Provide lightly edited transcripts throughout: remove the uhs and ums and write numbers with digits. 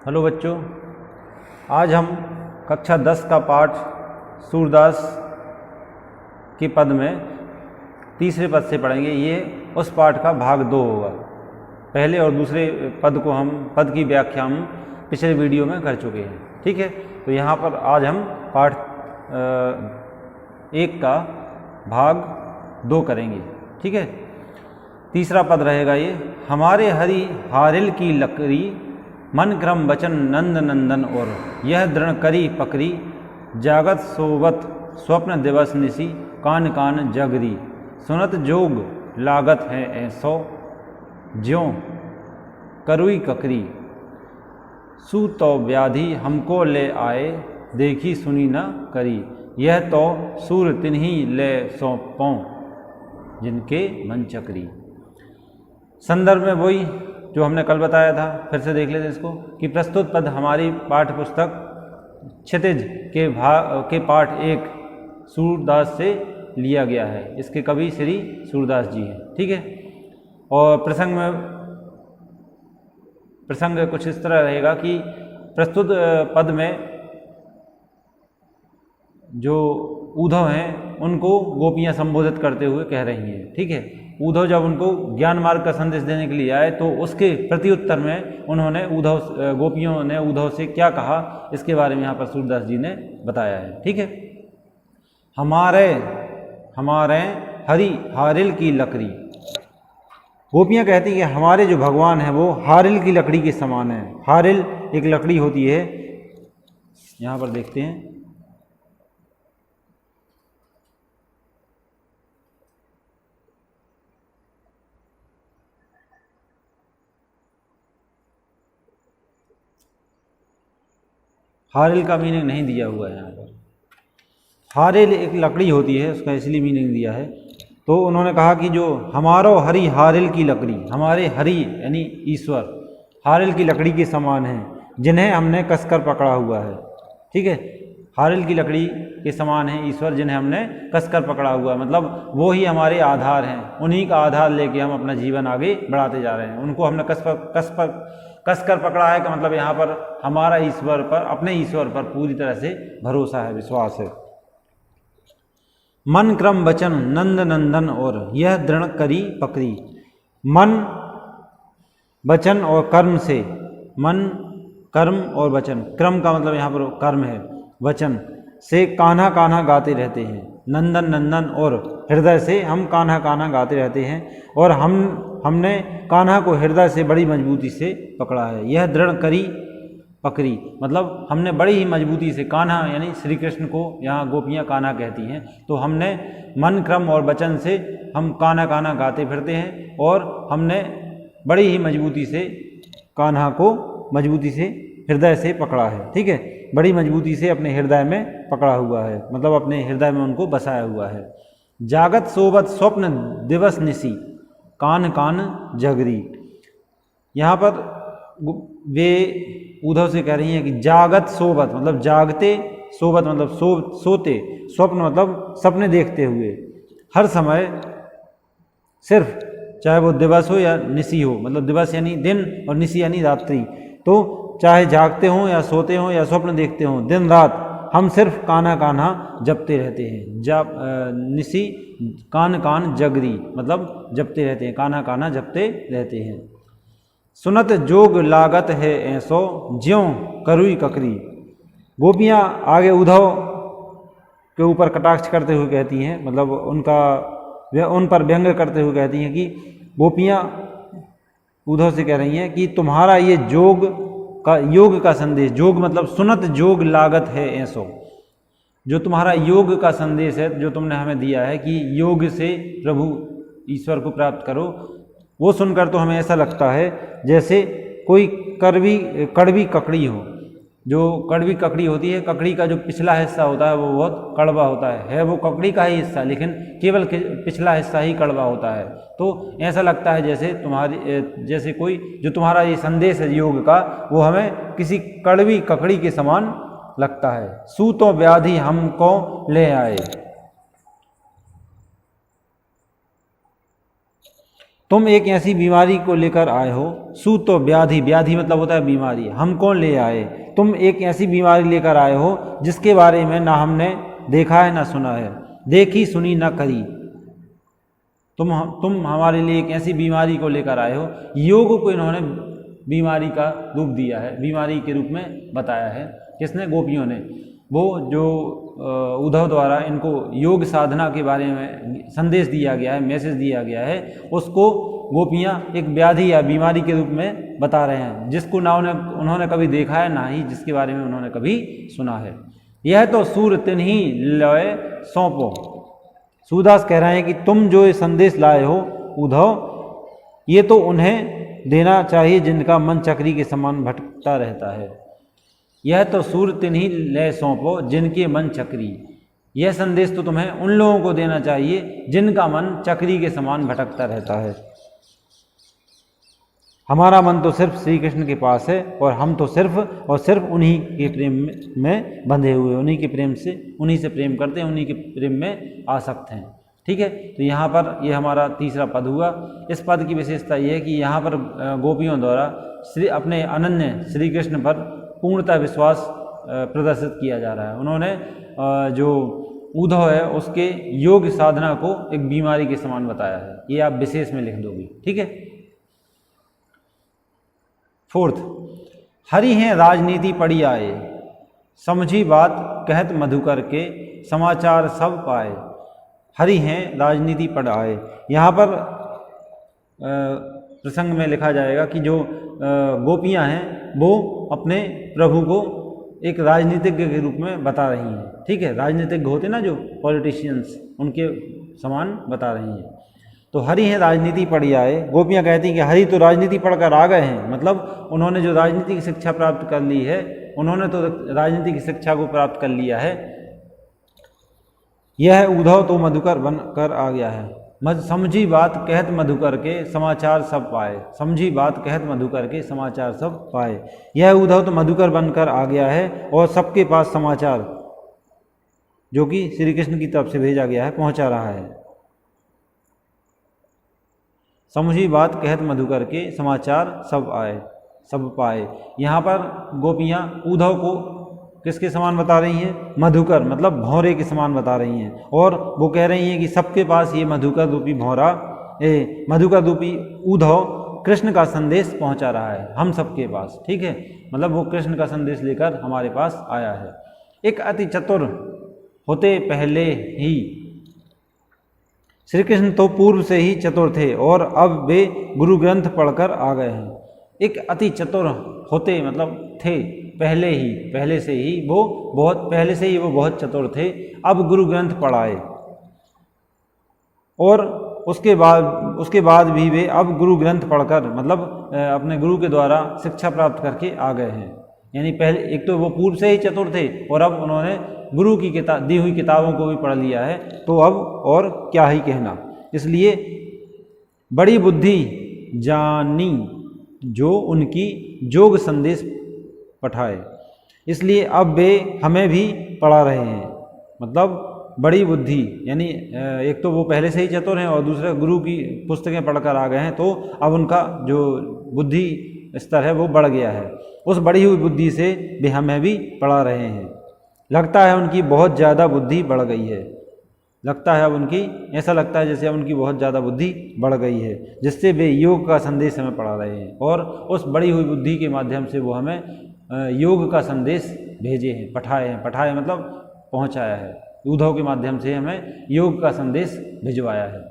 Hello बच्चों, आज हम कक्षा 10 का पाठ सूरदास के पद में तीसरे पद से पढ़ेंगे। ये उस पाठ का भाग 2 होगा। पहले और दूसरे पद की व्याख्या हम पिछले वीडियो में कर चुके हैं। ठीक है, तो यहाँ पर आज हम पाठ 1 का भाग 2 करेंगे। ठीक है, तीसरा पद रहेगा ये, हमारे हरि हारिल की लकड़ी मन क्रम वचन नंद नंदन और यह दृढ़ करी पकड़ी जागत सोवत स्वप्न दिवस निसी कान कान जगरी सुनत जोग लागत है ऐसो ज्यों करुई ककरी सु तो व्याधि हमको ले आए देखी सुनी न करी यह तो सूर तिन्ही ले सौंपों जिनके मन चक्री। संदर्भ में वही जो हमने कल बताया था, फिर से देख लेते हैं इसको कि प्रस्तुत पद हमारी पाठ्य पुस्तक क्षितिज के पाठ 1 सूरदास से लिया गया है। इसके कवि श्री सूरदास जी हैं। ठीक है, और प्रसंग कुछ इस तरह रहेगा कि प्रस्तुत पद में जो उद्धव हैं उनको गोपियां संबोधित करते हुए कह रही हैं। ठीक है, उद्धव जब उनको ज्ञान मार्ग का संदेश देने के लिए आए तो उसके प्रत्युत्तर में उन्होंने गोपियों ने उद्धव से क्या कहा, इसके बारे में यहाँ पर सूरदास जी ने बताया है। ठीक है, हमारे हरि हारिल की लकड़ी, गोपियाँ कहती हैं कि हमारे जो भगवान हैं वो हारिल की लकड़ी के समान है। हारिल एक लकड़ी होती है, यहाँ पर देखते हैं, हारिल का मीनिंग नहीं दिया हुआ है यहाँ पर। हारिल एक लकड़ी होती है, उसका इसलिए मीनिंग दिया है। तो उन्होंने कहा कि जो हमारो हरि हारिल की लकड़ी, हमारे हरि यानी ईश्वर हारिल की लकड़ी के समान हैं जिन्हें हमने कसकर पकड़ा हुआ है। ठीक है, हारिल की लकड़ी के समान है ईश्वर जिन्हें हमने कसकर पकड़ा हुआ है, मतलब वो ही हमारे आधार हैं। उन्हीं का आधार लेके हम अपना जीवन आगे बढ़ाते जा रहे हैं। उनको हमने कसकर पकड़ा है का मतलब यहाँ पर हमारा ईश्वर पर, अपने ईश्वर पर पूरी तरह से भरोसा है, विश्वास है। मन क्रम वचन नंद नंदन और यह दृढ़ करी पकड़ी, मन वचन और कर्म से, मन कर्म और वचन, क्रम का मतलब यहाँ पर कर्म है, वचन से कान्हा कान्हा गाते रहते हैं। नंदन नंदन और हृदय से हम कान्हा कान्हा गाते रहते हैं, और हमने कान्हा को हृदय से बड़ी मजबूती से पकड़ा है। यह दृढ़ करी पकड़ी मतलब हमने बड़ी ही मजबूती से, कान्हा यानी श्री कृष्ण को यहाँ गोपियाँ कान्हा कहती हैं, तो हमने मन क्रम और वचन से हम कान्हा कान्हा गाते फिरते हैं, और हमने बड़ी ही मजबूती से कान्हा को मजबूती से हृदय से पकड़ा है। ठीक है, बड़ी मजबूती से अपने हृदय में पकड़ा हुआ है, मतलब अपने हृदय में उनको बसाया हुआ है। जागत सोबत स्वप्न दिवस निसी कान कान जगरी, यहाँ पर वे उद्धव से कह रही हैं कि जागत सोबत मतलब जागते, सोबत मतलब सोते, स्वप्न मतलब सपने देखते हुए, हर समय सिर्फ चाहे वो दिवस हो या निसी हो, मतलब दिवस यानी दिन और निसी यानी रात्रि, तो चाहे जागते हों या सोते हों या स्वप्न देखते हों, दिन रात हम सिर्फ कान्हा कान्हा जपते रहते हैं। निसी कान कान जगरी मतलब जपते रहते हैं, कान्हा कान्हा जपते रहते हैं। सुनत जोग लागत है ऐसो ज्यों करुई ककरी, गोपियाँ आगे उद्धव के ऊपर कटाक्ष करते हुए कहती हैं, मतलब उन पर व्यंग करते हुए कहती हैं कि गोपियाँ उद्धव से कह रही हैं कि तुम्हारा ये योग का संदेश, जोग मतलब सुनत जोग लागत है ऐसो, जो तुम्हारा योग का संदेश है, जो तुमने हमें दिया है कि योग से प्रभु ईश्वर को प्राप्त करो, वो सुनकर तो हमें ऐसा लगता है जैसे कोई कड़वी ककड़ी हो। जो कड़वी ककड़ी होती है, ककड़ी का जो पिछला हिस्सा होता है वो बहुत कड़वा होता है वो ककड़ी का ही हिस्सा, लेकिन केवल पिछला हिस्सा ही कड़वा होता है। तो ऐसा लगता है जैसे कोई जो तुम्हारा ये संदेश है योग का, वो हमें किसी कड़वी ककड़ी के समान लगता है। सूतों व्याधि हमको ले आए, तुम एक ऐसी बीमारी को लेकर आए हो, सू तो व्याधि, व्याधि मतलब होता है बीमारी, हम कौन ले आए, तुम एक ऐसी बीमारी लेकर आए हो जिसके बारे में ना हमने देखा है ना सुना है, देखी सुनी ना करी। तुम हमारे लिए एक ऐसी बीमारी को लेकर आए हो। योग को इन्होंने बीमारी का रूप दिया है, बीमारी के रूप में बताया है। किसने? गोपियों ने। वो जो उद्धव द्वारा इनको योग साधना के बारे में संदेश दिया गया है, मैसेज दिया गया है, उसको गोपियाँ एक व्याधि या बीमारी के रूप में बता रहे हैं, जिसको ना उन्होंने कभी देखा है, ना ही जिसके बारे में उन्होंने कभी सुना है। यह तो सूर तिन्ही लय सौंपो। सूरदास कह रहे हैं कि तुम जो ये संदेश लाए हो उद्धव, ये तो उन्हें देना चाहिए जिनका मन चक्री के समान भटकता रहता है। यह तो सूर तिन्ही लय सौंपो जिनके मन चक्री। यह संदेश तो तुम्हें उन लोगों को देना चाहिए जिनका मन चक्री के समान भटकता रहता है। हमारा मन तो सिर्फ श्री कृष्ण के पास है और हम तो सिर्फ और सिर्फ उन्हीं के प्रेम में बंधे हुए, उन्हीं के प्रेम से, उन्हीं से प्रेम करते हैं, उन्हीं के प्रेम में आसक्त हैं। ठीक है, तो यहाँ पर ये हमारा तीसरा पद हुआ। इस पद की विशेषता ये है कि यहाँ पर गोपियों द्वारा अपने अनन्य श्री कृष्ण पर पूर्णतः विश्वास प्रदर्शित किया जा रहा है। उन्होंने जो उद्धव है उसके योग साधना को एक बीमारी के समान बताया है। ये आप विशेष में लिख दोगे। ठीक है। फोर्थ, हरि हैं राजनीति पड़ी आए, समझी बात कहत मधुकर के समाचार सब पाए। हरि हैं राजनीति पड़ आए। यहाँ पर प्रसंग में लिखा जाएगा कि जो गोपियाँ हैं वो अपने प्रभु को एक राजनीतिज्ञ के रूप में बता रही हैं। ठीक है, राजनीतिज्ञ होते ना जो पॉलिटिशियंस, उनके समान बता रही हैं। तो हरि हैं राजनीति पढ़ी आए। गोपियाँ कहती हैं कि हरि तो राजनीति पढ़कर आ गए हैं, मतलब उन्होंने जो राजनीति की शिक्षा प्राप्त कर ली है, उन्होंने तो राजनीति की शिक्षा को प्राप्त कर लिया है। यह उद्धव तो मधुकर बनकर आ गया है। समझी बात कहत मधुकर के समाचार सब पाए। समझी बात कहत मधुकर के समाचार सब पाए। यह उद्धव तो मधुकर बनकर आ गया है और सबके पास समाचार जो कि श्री कृष्ण की तरफ से भेजा गया है पहुंचा रहा है। समझी बात कहत मधुकर के समाचार सब आए, सब पाए। यहाँ पर गोपियाँ उद्धव को किसके समान बता रही हैं? मधुकर, मतलब भौरे के समान बता रही हैं। और वो कह रही हैं कि सबके पास ये मधुकर रूपी भौरा, मधुकर रूपी उद्धव कृष्ण का संदेश पहुंचा रहा है हम सबके पास। ठीक है, मतलब वो कृष्ण का संदेश लेकर हमारे पास आया है। एक अति चतुर होते पहले ही, श्री कृष्ण तो पूर्व से ही चतुर थे और अब वे गुरु ग्रंथ पढ़कर आ गए हैं। एक अति चतुर होते मतलब थे पहले ही, पहले से ही वो बहुत चतुर थे। अब गुरु ग्रंथ पढ़ाए और उसके बाद भी वे अब गुरु ग्रंथ पढ़कर, मतलब अपने गुरु के द्वारा शिक्षा प्राप्त करके आ गए हैं। यानी पहले एक तो वो पूर्व से ही चतुर थे और अब उन्होंने गुरु की दी हुई किताबों को भी पढ़ लिया है, तो अब और क्या ही कहना। इसलिए बड़ी बुद्धि जानी जो उनकी जोग संदेश पठाए, इसलिए अब वे हमें भी पढ़ा रहे हैं। मतलब बड़ी बुद्धि, यानी एक तो वो पहले से ही चतुर हैं और दूसरे गुरु की पुस्तकें पढ़कर आ गए हैं, तो अब उनका जो बुद्धि स्तर है वो बढ़ गया है। उस बढ़ी हुई बुद्धि से वे हमें भी पढ़ा रहे हैं। लगता है उनकी बहुत ज़्यादा बुद्धि बढ़ गई है। लगता है अब उनकी, ऐसा लगता है जैसे अब उनकी बहुत ज़्यादा बुद्धि बढ़ गई है, जिससे वे योग का संदेश हमें पढ़ा रहे हैं और उस बढ़ी हुई बुद्धि के माध्यम से वो हमें योग का संदेश भेजे हैं, पठाए मतलब पहुंचाया है। उद्धव के माध्यम से हमें योग का संदेश भिजवाया है।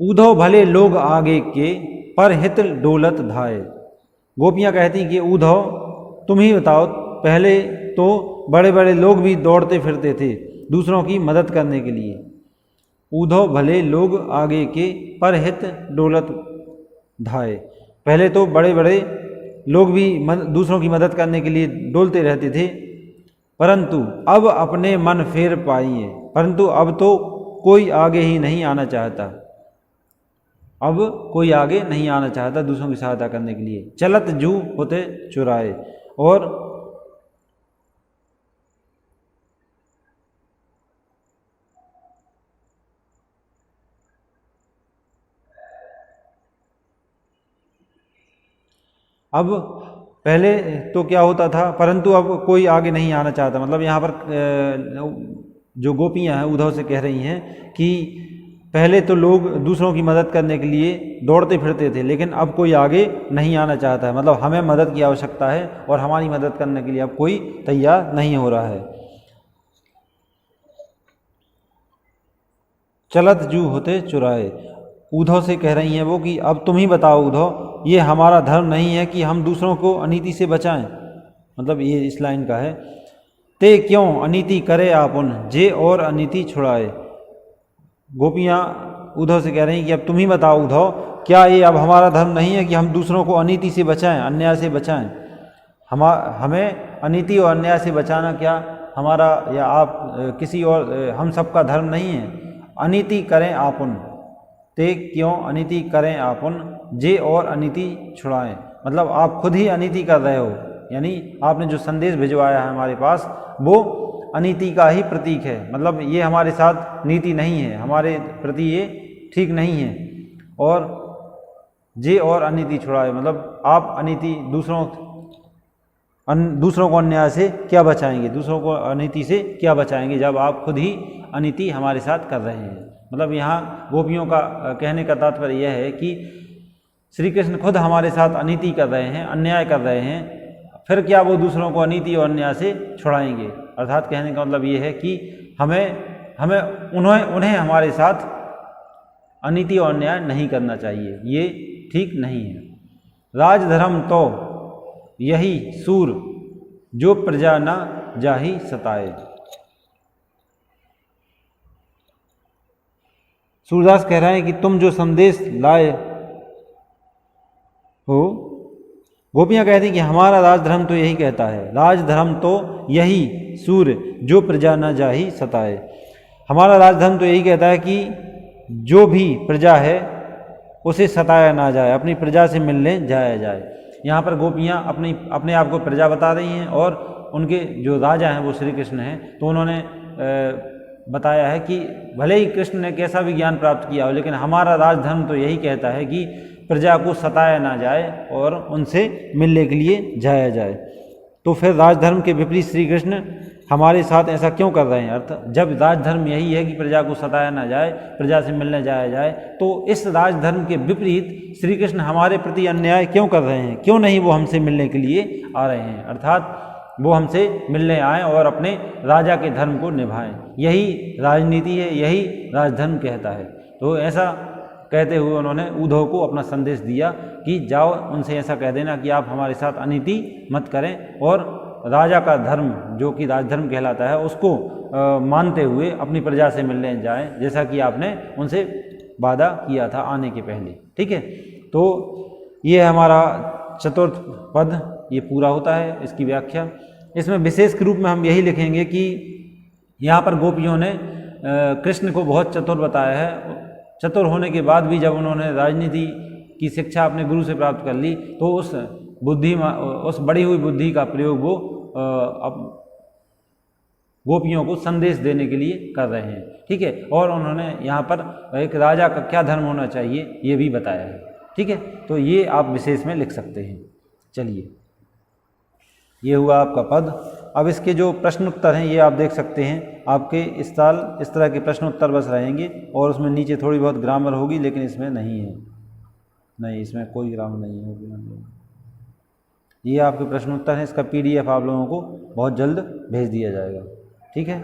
उद्धव भले लोग आगे के पर हित डोलत धाये। गोपियाँ कहती कि उद्धव तुम ही बताओ, पहले तो बड़े बड़े लोग भी दौड़ते फिरते थे दूसरों की मदद करने के लिए। उद्धव भले लोग आगे के पर हित डोलत धाये। पहले तो बड़े बड़े लोग भी दूसरों की मदद करने के लिए डोलते रहते थे, परंतु अब अपने मन फेर पाइए। परंतु अब तो कोई आगे ही नहीं आना चाहता। अब कोई आगे नहीं आना चाहता दूसरों की सहायता करने के लिए। चलत जू होते चुराए। और अब पहले तो क्या होता था, परंतु अब कोई आगे नहीं आना चाहता। मतलब यहाँ पर जो गोपियाँ हैं उद्धव से कह रही हैं कि पहले तो लोग दूसरों की मदद करने के लिए दौड़ते फिरते थे, लेकिन अब कोई आगे नहीं आना चाहता है। मतलब हमें मदद की आवश्यकता है और हमारी मदद करने के लिए अब कोई तैयार नहीं हो रहा है। चलत जू होते चुराए, उद्धव से कह रही हैं वो कि अब तुम ही बताओ उद्धव, ये हमारा धर्म नहीं है कि हम दूसरों को अनीति से बचाएं। मतलब ये इस लाइन का है, ते क्यों अनीति करे आपुन, जे और अनीति छुड़ाए। गोपियाँ उद्धव से कह रही हैं कि अब तुम ही बताओ उद्धव, क्या ये अब हमारा धर्म नहीं है कि हम दूसरों को अनीति से बचाएं, अन्याय से बचाएं। हमें अनीति और अन्याय से बचाना क्या हमारा या आप किसी और हम सबका धर्म नहीं है। अनीति करें आपुन, ते क्यों अनीति करें आपुन, जे और अनीति छुड़ाएं। मतलब आप खुद ही अनीति कर रहे हो, यानी आपने जो संदेश भिजवाया है हमारे पास वो अनीति का ही प्रतीक है। मतलब ये हमारे साथ नीति नहीं है, हमारे प्रति ये ठीक नहीं है। और जे और अनीति छुड़ाए, मतलब आप अनीति दूसरों को अन्याय से क्या बचाएंगे, दूसरों को अनीति से क्या बचाएंगे जब आप खुद ही अनीति हमारे साथ कर रहे हैं। मतलब यहाँ गोपियों का कहने का तात्पर्य यह है कि श्री कृष्ण खुद हमारे साथ अनीति कर रहे हैं, अन्याय कर रहे हैं, फिर क्या वो दूसरों को अनीति और अन्याय से छुड़ाएंगे। अर्थात कहने का मतलब ये है कि हमें उन्हें हमारे साथ अनीति और अन्याय नहीं करना चाहिए, ये ठीक नहीं है। राजधर्म तो यही सूर, जो प्रजा न जाहि सताए। सूरदास कह रहे हैं कि तुम जो संदेश लाए हो, गोपियाँ कहती हैं कि हमारा राजधर्म तो यही कहता है, राजधर्म तो यही सूर्य, जो प्रजा न जाहि सताए। हमारा राजधर्म तो यही कहता है कि जो भी प्रजा है उसे सताया ना जाए, अपनी प्रजा से मिलने जाया जाए। यहाँ पर गोपियाँ अपने आप को प्रजा बता रही हैं और उनके जो राजा हैं वो श्री कृष्ण हैं। तो उन्होंने बताया है कि भले ही कृष्ण ने कैसा भी ज्ञान प्राप्त किया हो, लेकिन हमारा राजधर्म तो यही कहता है कि प्रजा को सताया ना जाए और उनसे मिलने के लिए जाया जाए। तो फिर राजधर्म के विपरीत श्री कृष्ण हमारे साथ ऐसा क्यों कर रहे हैं? अर्थ जब राजधर्म यही है कि प्रजा को सताया ना जाए, प्रजा से मिलने जाया जाए, तो इस राजधर्म के विपरीत श्री कृष्ण हमारे प्रति अन्याय क्यों कर रहे हैं? क्यों नहीं वो हमसे मिलने के लिए आ रहे हैं? अर्थात वो हमसे मिलने आएँ और अपने राजा के धर्म को निभाएं। यही राजनीति है, यही राजधर्म कहता है। तो ऐसा कहते हुए उन्होंने उद्धव को अपना संदेश दिया कि जाओ उनसे ऐसा कह देना कि आप हमारे साथ अनीति मत करें और राजा का धर्म जो कि राजधर्म कहलाता है उसको मानते हुए अपनी प्रजा से मिलने जाएं, जैसा कि आपने उनसे वादा किया था आने के पहले। ठीक है, तो ये हमारा चतुर्थ पद ये पूरा होता है, इसकी व्याख्या। इसमें विशेष रूप में हम यही लिखेंगे कि यहाँ पर गोपियों ने कृष्ण को बहुत चतुर बताया है। चतुर होने के बाद भी जब उन्होंने राजनीति की शिक्षा अपने गुरु से प्राप्त कर ली तो उस बढ़ी हुई बुद्धि का प्रयोग वो गोपियों को संदेश देने के लिए कर रहे हैं। ठीक है, और उन्होंने यहाँ पर एक राजा का क्या धर्म होना चाहिए ये भी बताया है। ठीक है, तो ये आप विशेष में लिख सकते हैं। चलिए, ये हुआ आपका पद। अब इसके जो प्रश्न उत्तर हैं ये आप देख सकते हैं। आपके इस साल इस तरह के प्रश्न उत्तर बस रहेंगे और उसमें नीचे थोड़ी बहुत ग्रामर होगी, लेकिन इसमें नहीं है, नहीं इसमें कोई ग्रामर नहीं होगी। ये आपके प्रश्न उत्तर हैं, इसका PDF आप लोगों को बहुत जल्द भेज दिया जाएगा। ठीक है।